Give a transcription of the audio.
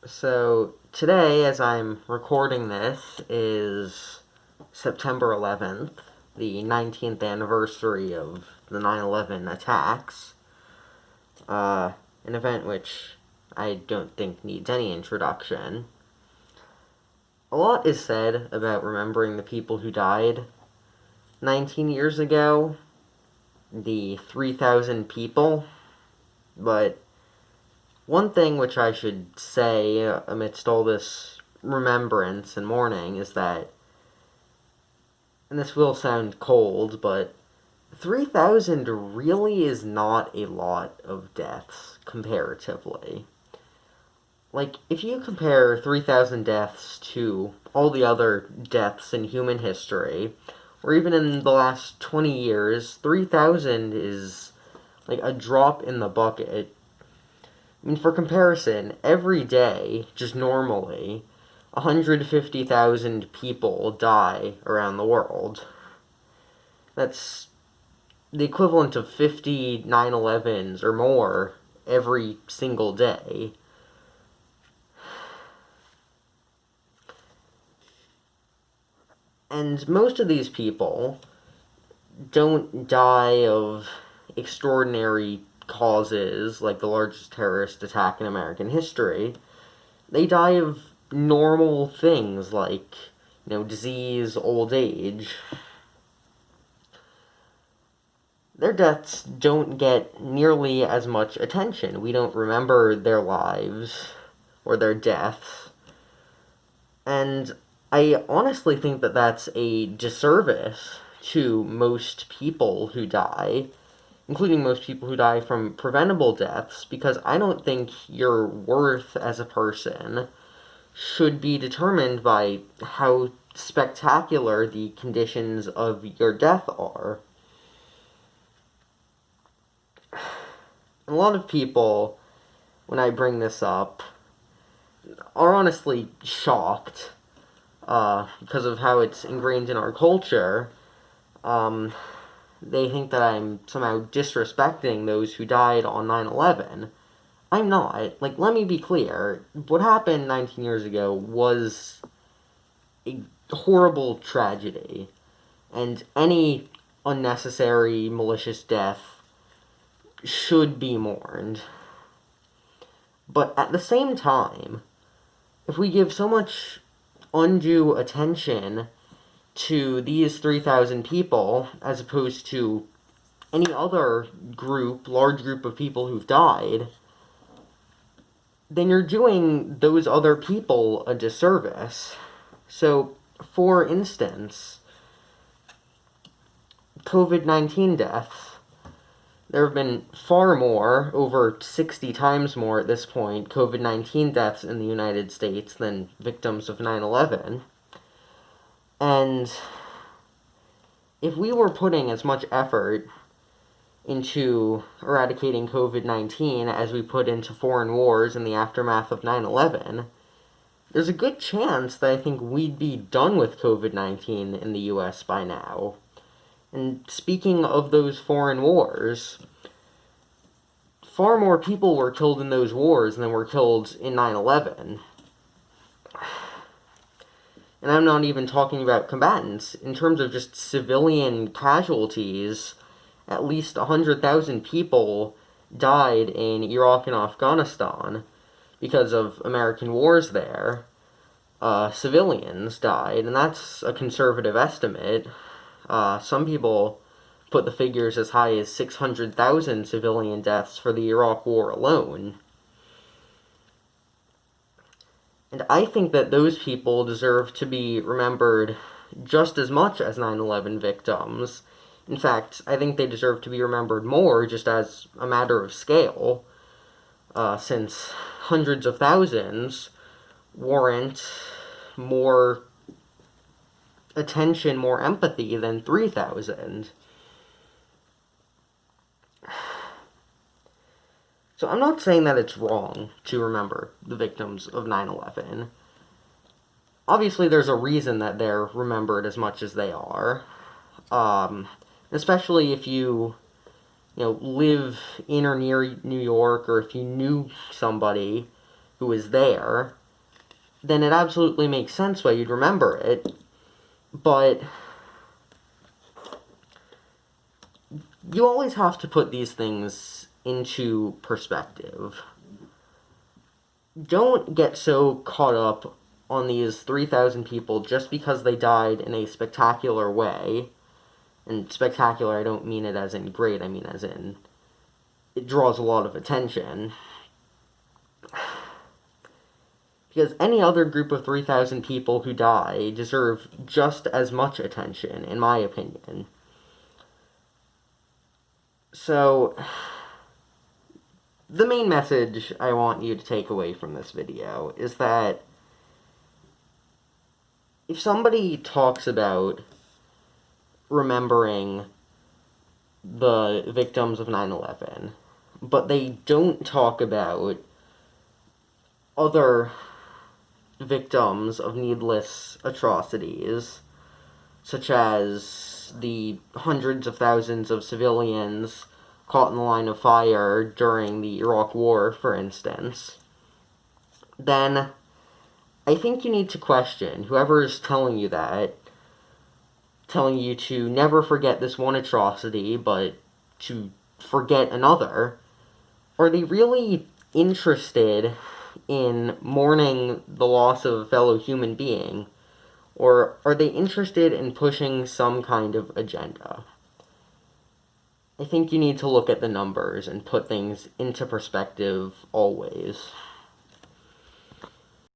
So today, as I'm recording this, is September 11th, the 19th anniversary of the 9/11 attacks. An event which I don't think needs any introduction. A lot is said about remembering the people who died 19 years ago, the 3,000 people, but one thing which I should say amidst all this remembrance and mourning is that, and this will sound cold, but 3,000 really is not a lot of deaths comparatively. Like, if you compare 3,000 deaths to all the other deaths in human history, or even in the last 20 years, 3,000 is like a drop in the bucket. I mean, for comparison, every day, just normally, 150,000 people die around the world. That's the equivalent of 50 9/11s or more every single day. And most of these people don't die of extraordinary causes like the largest terrorist attack in American history. They die of normal things like, disease, old age. Their deaths don't get nearly as much attention. We don't remember their lives or their deaths. And I honestly think that that's a disservice to most people who die, including most people who die from preventable deaths, because I don't think your worth as a person should be determined by how spectacular the conditions of your death are. A lot of people, when I bring this up, are honestly shocked because of how it's ingrained in our culture. They think that I'm somehow disrespecting those who died on 9/11. I'm not. Like, let me be clear. What happened 19 years ago was a horrible tragedy, and any unnecessary, malicious death should be mourned. But at the same time, if we give so much undue attention to these 3,000 people as opposed to any other large group of people who've died, then you're doing those other people a disservice. So, for instance, COVID-19 deaths. There have been far more, over 60 times more at this point, COVID-19 deaths in the United States than victims of 9/11. And if we were putting as much effort into eradicating COVID-19 as we put into foreign wars in the aftermath of 9/11, there's a good chance that I think we'd be done with COVID-19 in the US by now. And speaking of those foreign wars, far more people were killed in those wars than were killed in 9/11. And I'm not even talking about combatants. In terms of just civilian casualties, at least 100,000 people died in Iraq and Afghanistan because of American wars there. Civilians died, and that's a conservative estimate. Some people put the figures as high as 600,000 civilian deaths for the Iraq War alone. And I think that those people deserve to be remembered just as much as 9/11 victims. In fact, I think they deserve to be remembered more just as a matter of scale, since hundreds of thousands warrant more attention, more empathy than 3,000. So I'm not saying that it's wrong to remember the victims of 9/11. Obviously, there's a reason that they're remembered as much as they are. Especially if you live in or near New York, or if you knew somebody who was there, then it absolutely makes sense why you'd remember it. But you always have to put these things into perspective. Don't get so caught up on these 3,000 people just because they died in a spectacular way. And spectacular, I don't mean it as in great, I mean as in it draws a lot of attention. Because any other group of 3,000 people who die deserve just as much attention, in my opinion. So, the main message I want you to take away from this video is that if somebody talks about remembering the victims of 9/11, but they don't talk about other victims of needless atrocities, such as the hundreds of thousands of civilians caught in the line of fire during the Iraq War, for instance, then I think you need to question whoever is telling you that, telling you to never forget this one atrocity, but to forget another. Are they really interested in mourning the loss of a fellow human being? Or are they interested in pushing some kind of agenda? I think you need to look at the numbers and put things into perspective always.